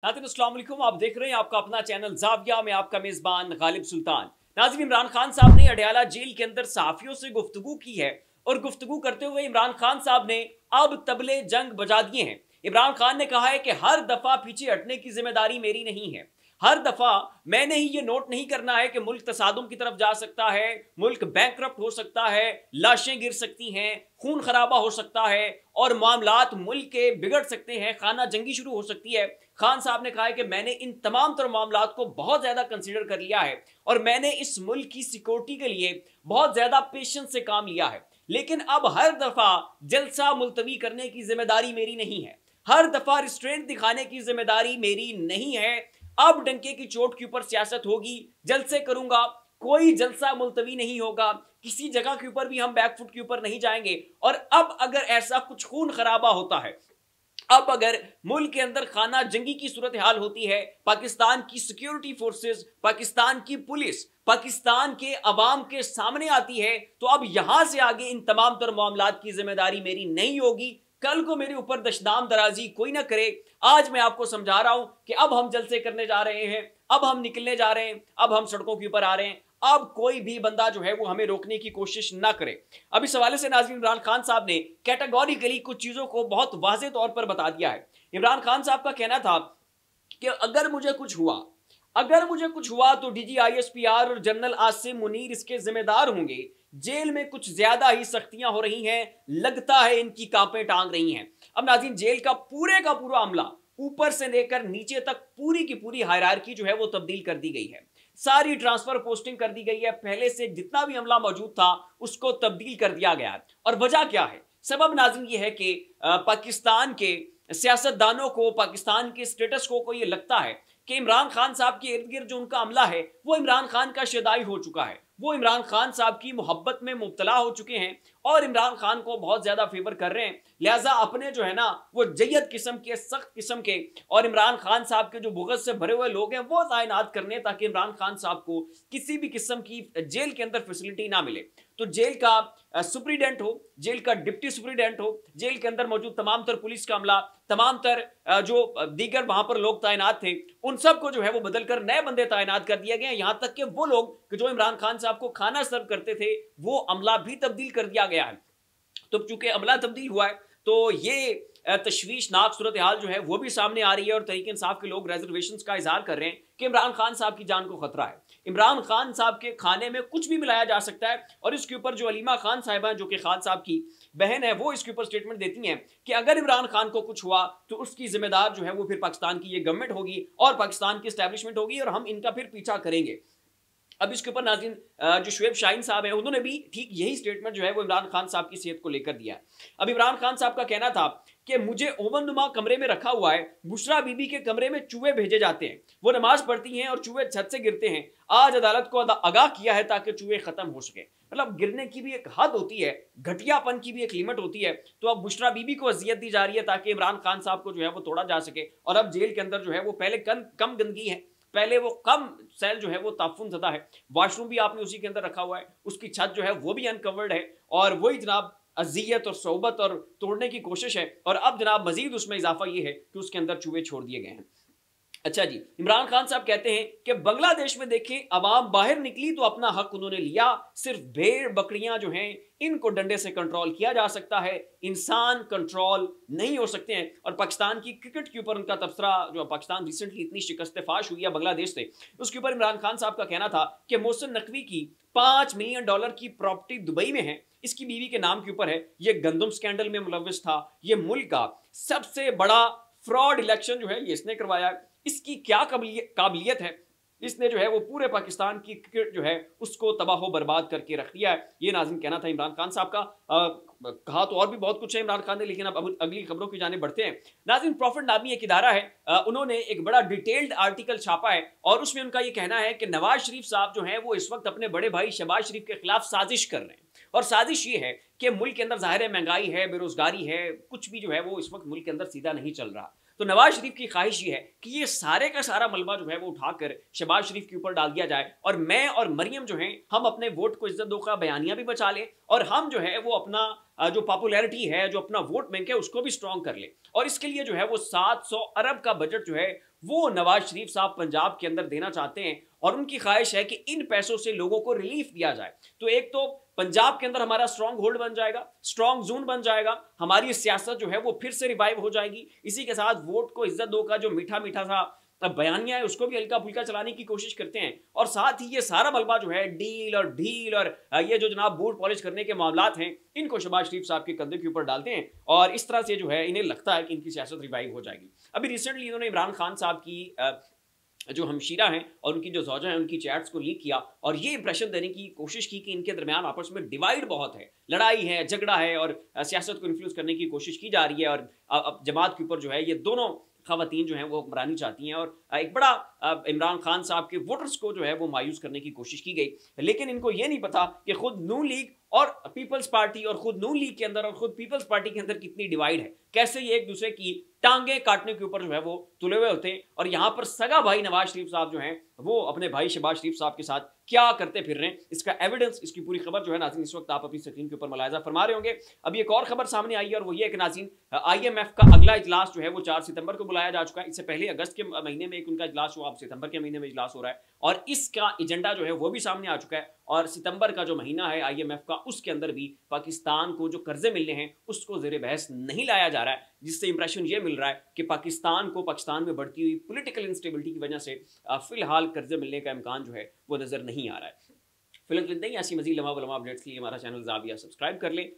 नाज़रीन अस्सलाम वालेकुम। आप देख रहे हैं आपका अपना चैनल ज़ाविया में आपका मेज़बान गालिब सुल्तान। नाज़रीन, इमरान खान साहब ने अडयाला जेल के अंदर सहाफ़ियों से गुफ्तगू की है और गुफ्तगू करते हुए इमरान खान साहब ने अब तबले जंग बजा दिए हैं। इमरान खान ने कहा है कि हर दफ़ा पीछे हटने की जिम्मेदारी मेरी नहीं है। हर दफ़ा मैंने ही ये नोट नहीं करना है कि मुल्क तसादुम की तरफ जा सकता है, मुल्क बैंकरप्ट हो सकता है, लाशें गिर सकती हैं, खून खराबा हो सकता है और मामलात मुल्क के बिगड़ सकते हैं, खाना जंगी शुरू हो सकती है। खान साहब ने कहा है कि मैंने इन तमाम तर मामलात को बहुत ज़्यादा कंसीडर कर लिया है और मैंने इस मुल्क की सिक्योरिटी के लिए बहुत ज़्यादा पेशेंस से काम लिया है। लेकिन अब हर दफ़ा जलसा मुलतवी करने की जिम्मेदारी मेरी नहीं है, हर दफ़ा रिस्ट्रेंट दिखाने की जिम्मेदारी मेरी नहीं है। अब डंके की चोट के ऊपर सियासत होगी, जलसे करूंगा, कोई जलसा मुलतवी नहीं होगा, किसी जगह के ऊपर भी हम बैकफुट के ऊपर नहीं जाएंगे। और अब अगर ऐसा कुछ खून खराबा होता है, अब अगर मुल्क के अंदर खाना जंगी की सूरत हाल होती है, पाकिस्तान की सिक्योरिटी फोर्सेस, पाकिस्तान की पुलिस पाकिस्तान के अवाम के सामने आती है, तो अब यहां से आगे इन तमाम तर मामलात की जिम्मेदारी मेरी नहीं होगी। कल को मेरे ऊपर दशनाम दराजी कोई ना करे। आज मैं आपको समझा रहा हूं कि अब हम जलसे करने जा रहे हैं, अब हम निकलने जा रहे हैं, अब हम सड़कों के ऊपर आ रहे हैं। अब कोई भी बंदा जो है वो हमें रोकने की कोशिश ना करे। अब इस हवाले से नाज़रीन, इमरान खान साहब ने कैटेगोरिकली कुछ चीजों को बहुत वाज़ेह तौर पर बता दिया है। इमरान खान साहब का कहना था कि अगर मुझे कुछ हुआ तो DGISPR और जनरल आसिम मुनीर इसके जिम्मेदार होंगे। जेल में कुछ ज्यादा ही सख्तियां हो रही हैं, लगता है इनकी कांपें टांग रही हैं। अब नाज़रीन, जेल का पूरा अमला ऊपर से लेकर नीचे तक पूरी की पूरी हायरार्की जो है वो तब्दील कर दी गई है। सारी ट्रांसफर पोस्टिंग कर दी गई है, पहले से जितना भी अमला मौजूद था उसको तब्दील कर दिया गया है। और वजह क्या है? सबब नाज़रीन ये है कि पाकिस्तान के सियासतदानों को, पाकिस्तान के स्टेटस को ये लगता है कि इमरान खान साहब के इर्द गिर्द जो उनका अमला है वो इमरान खान का शदाई हो चुका है, वो इमरान खान साहब की मोहब्बत में मुब्तला हो चुके हैं और इमरान खान को बहुत ज्यादा फेवर कर रहे हैं। लिहाजा अपने जो है ना वो जयद किस्म के, सख्त किस्म के और इमरान खान साहब के जो बुग़्ज़ से भरे हुए लोग हैं वो तैनात करने, ताकि इमरान खान साहब को किसी भी किस्म की जेल के अंदर फैसिलिटी ना मिले। तो जेल का सुप्रीडेंट हो, जेल का डिप्टी सुप्रीडेंट हो, जेल के अंदर मौजूद तमाम तर पुलिस का अमला, तमाम तर जो दीगर वहां पर लोग तैनात थे, उन सबको जो है वो बदलकर नए बंदे तैनात कर दिए गए। यहां तक कि वो लोग जो इमरान खान साहब को खाना सर्व करते थे वो अमला भी तब्दील कर दिया गया है। तो चूंकि अमला तब्दील हुआ है तो ये तशवीशनाक सूरत हाल जो है वो भी सामने आ रही है और तहरीक इंसाफ के लोग रिजर्वेशंस का इजहार कर रहे हैं कि इमरान खान साहब की जान को खतरा है। इमरान खान साहब के खाने में कुछ भी मिलाया जा सकता है। और इसके ऊपर जो अलीमा खान साहिबा जो कि खान साहब की बहन है वो इसके ऊपर स्टेटमेंट देती हैं कि अगर इमरान खान को कुछ हुआ तो उसकी जिम्मेदार जो है वो फिर पाकिस्तान की ये गवर्नमेंट होगी और पाकिस्तान की एस्टैब्लिशमेंट होगी और हम इनका फिर पीछा करेंगे। अब इसके ऊपर नाज़रीन जो शुएब शाहीन साहब हैं उन्होंने भी ठीक यही स्टेटमेंट जो है वो इमरान खान साहब की सेहत को लेकर दिया है। अब इमरान खान साहब का कहना था कि मुझे ओवनुमा कमरे में रखा हुआ है, बुशरा बीबी के कमरे में चूहे भेजे जाते हैं, वो नमाज पढ़ती हैं और चूहे छत से गिरते हैं। आज अदालत को आगाह किया है ताकि चूहे खत्म हो सके। मतलब गिरने की भी एक हद होती है, घटियापन की भी एक लिमिट होती है। तो अब बुशरा बीबी को अजियत दी जा रही है ताकि इमरान खान साहब को जो है वो तोड़ा जा सके। और अब जेल के अंदर जो है वो पहले कम गंदगी है, पहले वो कम सेल जो है वो ताफुन ज़दा है, वॉशरूम भी आपने उसी के अंदर रखा हुआ है, उसकी छत जो है वो भी अनकवर्ड है और वही जनाब अजियत और सोबत और तोड़ने की कोशिश है। और अब जनाब मजीद उसमें इजाफा ये है कि उसके अंदर चूहे छोड़ दिए गए हैं। अच्छा जी, इमरान खान साहब कहते हैं कि बांग्लादेश में देखें, अवाम बाहर निकली तो अपना हक उन्होंने लिया, सिर्फ भेड़ बकरियां जो हैं इनको डंडे से कंट्रोल किया जा सकता है, इंसान कंट्रोल नहीं हो सकते हैं। और पाकिस्तान की क्रिकेट के ऊपर उनका तबसरा, जो पाकिस्तान रिसेंटली इतनी शिकस्त फाश हुई है बांग्लादेश से, उसके ऊपर इमरान खान साहब का कहना था कि मोहसिन नकवी की $5 मिलियन की प्रॉपर्टी दुबई में है, इसकी बीवी के नाम के ऊपर है, ये गंदम स्कैंडल में मुलविस था, ये मुल्क का सबसे बड़ा फ्रॉड इलेक्शन जो है ये इसने करवाया, इसकी क्या काबिलियत है, इसने जो है वो पूरे पाकिस्तान की क्रिकेट जो है उसको तबाह बर्बाद करके रख दिया है। ये नाज़रीन कहना था इमरान खान साहब का। कहा तो और भी बहुत कुछ है इमरान खान ने, लेकिन अब अगली खबरों की जाने बढ़ते हैं। नाज़रीन, प्रॉफिट नामी एक इदारा है, उन्होंने एक बड़ा डिटेल्ड आर्टिकल छापा है और उसमें उनका ये कहना है कि नवाज शरीफ साहब जो हैं वो इस वक्त अपने बड़े भाई शहबाज शरीफ के खिलाफ साजिश कर रहे हैं। और साजिश ये है कि मुल्क के अंदर ज़ाहिर है महंगाई है, बेरोजगारी है, कुछ भी जो है वो इस वक्त मुल्क के अंदर सीधा नहीं चल रहा। तो नवाज शरीफ की ख्वाहिश ये है कि ये सारे का सारा मलबा जो है वो उठाकर शहबाज शरीफ के ऊपर डाल दिया जाए और मैं और मरियम जो हैं हम अपने वोट को इज्जत दो का बयानिया भी बचा लें और हम जो है वो अपना जो पॉपुलैरिटी है, जो अपना वोट बैंक है, उसको भी स्ट्रॉन्ग कर ले। और इसके लिए जो है वो 700 अरब का बजट जो है वो नवाज शरीफ साहब पंजाब के अंदर देना चाहते हैं और उनकी ख्वाहिश है कि इन पैसों से लोगों को रिलीफ दिया जाए। तो एक तो पंजाब के अंदर हमारा स्ट्रॉन्ग होल्ड बन जाएगा, स्ट्रॉन्ग जोन बन जाएगा, हमारी सियासत जो है वो फिर से रिवाइव हो जाएगी। इसी के साथ वोट को इज्जत दो का जो मीठा मीठा सा बयानिया है उसको भी हल्का फुल्का चलाने की कोशिश करते हैं। और साथ ही ये सारा मलबा जो है डील और ढील और ये जो जनाब बूट पॉलिश करने के मामलात हैं, इनको शहबाज शरीफ साहब के कंधे के ऊपर डालते हैं और इस तरह से जो है इन्हें लगता है कि इनकी सियासत रिवाइव हो जाएगी। अभी रिसेंटली इन्होंने इमरान खान साहब की जो हमशीरा हैं और उनकी जो ज़ौजा हैं उनकी चैट्स को लीक किया और ये इंप्रेशन देने की कोशिश की कि इनके दरमियान आपस में डिवाइड बहुत है, लड़ाई है, झगड़ा है और सियासत को इन्फ्लुएंस करने की कोशिश की जा रही है। और अब जमात के ऊपर जो है ये दोनों खवातीन जो हैं वो हुक्मरानी चाहती हैं और एक बड़ा इमरान खान साहब के वोटर्स को जो है वो मायूस करने की कोशिश की गई। लेकिन इनको ये नहीं पता कि खुद नून लीग और पीपल्स पार्टी और खुद नून लीग के अंदर और खुद पीपल्स पार्टी के अंदर कितनी डिवाइड है, कैसे ये एक दूसरे की टांगे काटने के ऊपर जो है वो तुले हुए होते हैं। और यहाँ पर सगा भाई नवाज शरीफ साहब जो हैं वो अपने भाई शहबाज शरीफ साहब के साथ क्या करते फिर रहे हैं, इसका एविडेंस, इसकी पूरी खबर जो है नाज़रीन इस वक्त आप अपनी स्क्रीन के ऊपर मुलाहिजा फरमा रहे होंगे। अभी एक और खबर सामने आई है और वो ये है कि नाज़रीन IMF का अगला इजलास जो है वो 4 सितंबर को बुलाया जा चुका है। इससे पहले अगस्त के महीने में एक उनका इजलास हुआ, अब सितंबर के महीने में इजलास हो रहा है और इसका एजेंडा जो है वो भी सामने आ चुका है। और सितंबर का जो महीना है IMF का, उसके अंदर भी पाकिस्तान को जो कर्जे मिलने हैं उसको ज़ेरे बहस नहीं लाया जा रहा है, जिससे इंप्रेशन ये मिल रहा है कि पाकिस्तान में बढ़ती हुई पॉलिटिकल इंस्टेबिलिटी की वजह से फिलहाल कर्जे मिलने का इम्कान जो है वो नज़र नहीं आ रहा है। फिलहाल इतना ही। ऐसी मज़ीद लम्हा अपडेट्स के लिए हमारा चैनल ज़ाविया सब्सक्राइब कर लें